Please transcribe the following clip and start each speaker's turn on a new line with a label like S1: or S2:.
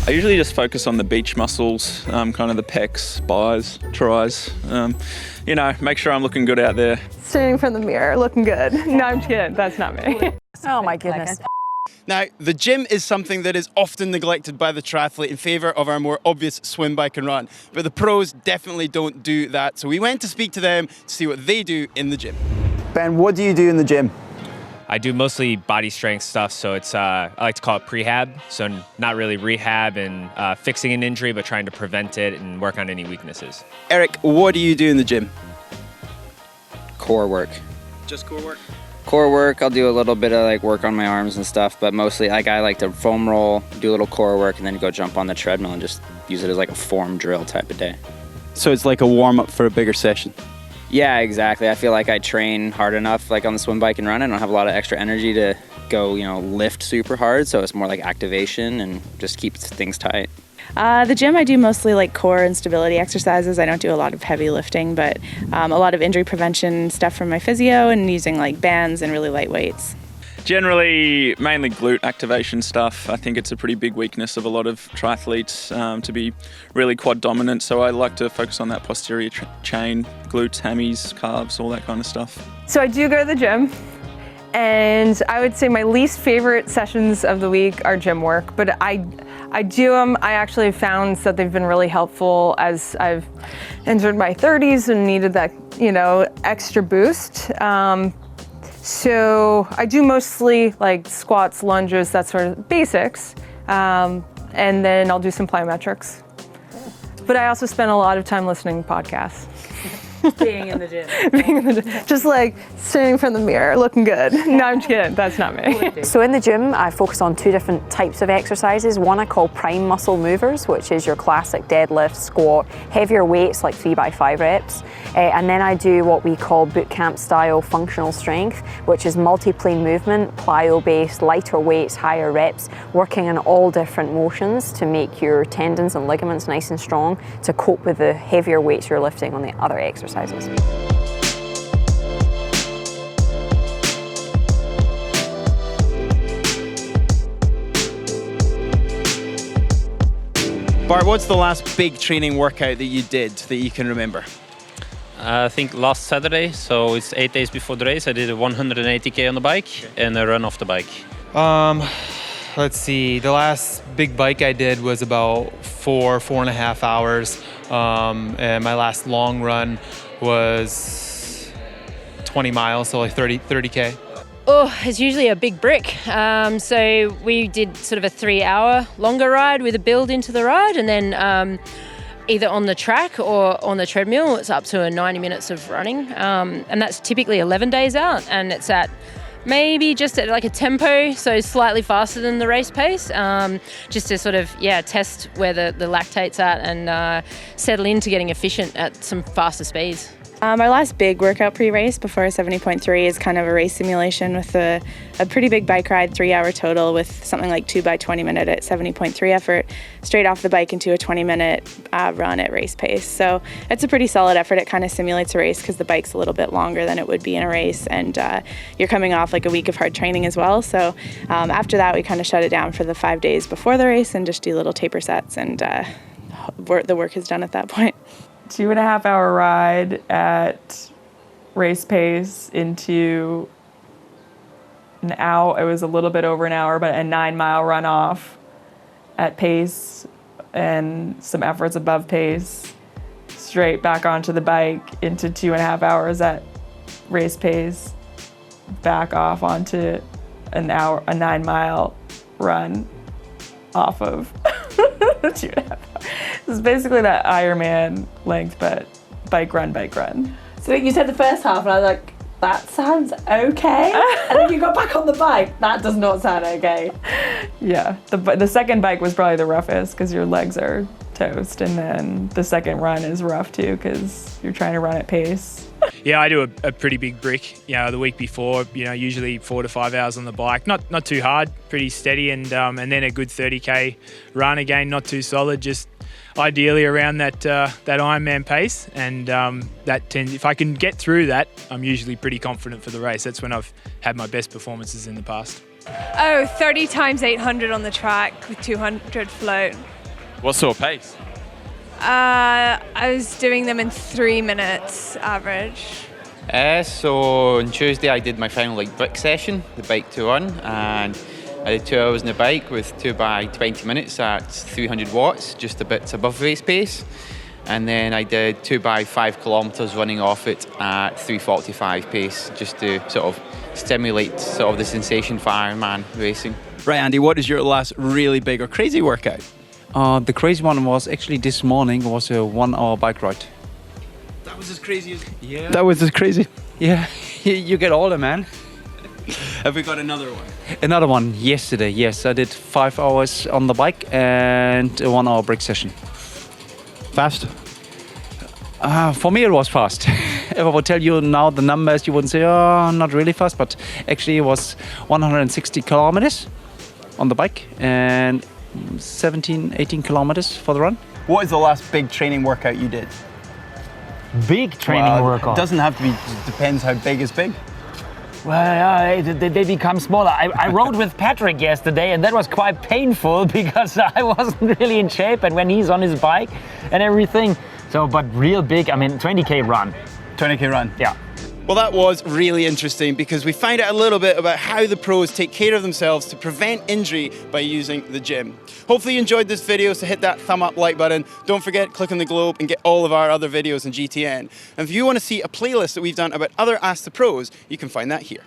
S1: I usually just focus on the beach muscles, kind of the pecs, bis, tris. Make sure I'm looking good out there.
S2: Standing in front of the mirror, looking good. No, I'm just kidding. That's not me.
S3: Oh my goodness.
S4: Now, the gym is something that is often neglected by the triathlete in favour of our more obvious swim, bike and run. But the pros definitely don't do that. So we went to speak to them to see what they do in the gym. Ben, what do you do in the gym?
S5: I do mostly body strength stuff, so it's I like to call it prehab. So not really rehab and fixing an injury, but trying to prevent it and work on any weaknesses.
S4: Eric, what do you do in the gym?
S6: Core work.
S4: Just core work?
S6: Core work, I'll do a little bit of work on my arms and stuff, but mostly I like to foam roll, do a little core work, and then go jump on the treadmill and just use it as a form drill type of day.
S4: So it's like a warm-up for a bigger session?
S6: Yeah, exactly. I feel like I train hard enough, on the swim, bike, and run. I don't have a lot of extra energy to go, lift super hard, so it's more like activation and just keeps things tight.
S7: The gym, I do mostly core and stability exercises. I don't do a lot of heavy lifting, but a lot of injury prevention stuff from my physio and using bands and really light weights.
S1: Generally, mainly glute activation stuff. I think it's a pretty big weakness of a lot of triathletes to be really quad dominant. So I like to focus on that posterior chain, glutes, hammies, calves, all that kind of stuff.
S2: So I do go to the gym, and I would say my least favorite sessions of the week are gym work, but I do them. I actually found that they've been really helpful as I've entered my 30s and needed that, extra boost. So I do mostly squats, lunges, that sort of basics, and then I'll do some plyometrics. But I also spend a lot of time listening to podcasts.
S3: Being in the gym.
S2: Being in the gym. Just standing in front of the mirror, looking good. No, I'm just kidding. That's not me.
S3: So in the gym, I focus on two different types of exercises. One I call prime muscle movers, which is your classic deadlift, squat, heavier weights like 3x5 reps. And then I do what we call boot camp style functional strength, which is multi-plane movement, plyo-based, lighter weights, higher reps, working in all different motions to make your tendons and ligaments nice and strong to cope with the heavier weights you're lifting on the other exercises.
S4: Bart, what's the last big training workout that you did that you can remember?
S8: I think last Saturday, so it's 8 days before the race, I did a 180k on the bike and a run off the bike.
S9: Let's see, the last big bike I did was about 4.5 hours. And my last long run was 20 miles, so 30K.
S10: Oh, it's usually a big brick. So we did sort of a 3-hour longer ride with a build into the ride, and then either on the track or on the treadmill, it's up to 90 minutes of running. And that's typically 11 days out, and it's at maybe just at a tempo, so slightly faster than the race pace, just to sort of, test where the lactate's at and settle into getting efficient at some faster speeds.
S7: Our last big workout pre-race before 70.3 is kind of a race simulation with a pretty big bike ride, 3-hour total with something like 2x20 minute at 70.3 effort, straight off the bike into a 20-minute run at race pace. So it's a pretty solid effort. It kind of simulates a race because the bike's a little bit longer than it would be in a race, and you're coming off a week of hard training as well. So after that, we kind of shut it down for the 5 days before the race and just do little taper sets, and the work is done at that point.
S2: 2.5 hour ride at race pace into an hour. It was a little bit over an hour, but a 9-mile run off at pace and some efforts above pace, straight back onto the bike into 2.5 hours at race pace, back off onto a 9-mile run off of 2.5 hours. This is basically that Ironman length, but bike run.
S3: So you said the first half, and I was like, that sounds okay. And then you got back on the bike. That does not sound okay.
S2: Yeah, the second bike was probably the roughest because your legs are toast, and then the second run is rough too because you're trying to run at pace.
S11: Yeah, I do a pretty big brick. The week before, usually 4 to 5 hours on the bike. Not too hard, pretty steady, and then a good 30k run again. Not too solid, just ideally around that Ironman pace, and if I can get through that, I'm usually pretty confident for the race. That's when I've had my best performances in the past.
S12: Oh, 30 times 800 on the track with 200 float.
S4: What sort of pace?
S12: I was doing them in 3 minutes average.
S13: So on Tuesday I did my final brick session, the bike to run, and I did 2 hours on the bike with 2 by 20 minutes at 300 watts, just a bit above race pace. And then I did 2 by 5 kilometers running off it at 3:45 pace, just to sort of stimulate sort of the sensation for Ironman racing.
S4: Right, Andy, what is your last really big or crazy workout?
S14: The crazy one was actually this morning, was a 1 hour bike ride.
S4: That was as crazy as...
S14: Yeah.
S4: That was as crazy?
S14: Yeah, you get older, man.
S4: Have we got another one?
S14: Another one yesterday, yes. I did 5 hours on the bike and a 1 hour break session.
S4: Fast?
S14: For me it was fast. If I would tell you now the numbers, you wouldn't say, oh, not really fast, but actually it was 160 kilometers on the bike and 17, 18 kilometers for the run.
S4: What is the last big training workout you did?
S15: Big training workout?
S4: It doesn't have to be, depends how big is big.
S15: Well, they become smaller. I rode with Patrick yesterday, and that was quite painful because I wasn't really in shape, and when he's on his bike and everything. So, but real big, I mean, 20K run.
S4: 20K run?
S15: Yeah.
S4: Well, that was really interesting because we find out a little bit about how the pros take care of themselves to prevent injury by using the gym. Hopefully you enjoyed this video, so hit that thumb up like button. Don't forget, click on the globe and get all of our other videos in GTN. And if you want to see a playlist that we've done about other Ask the Pros, you can find that here.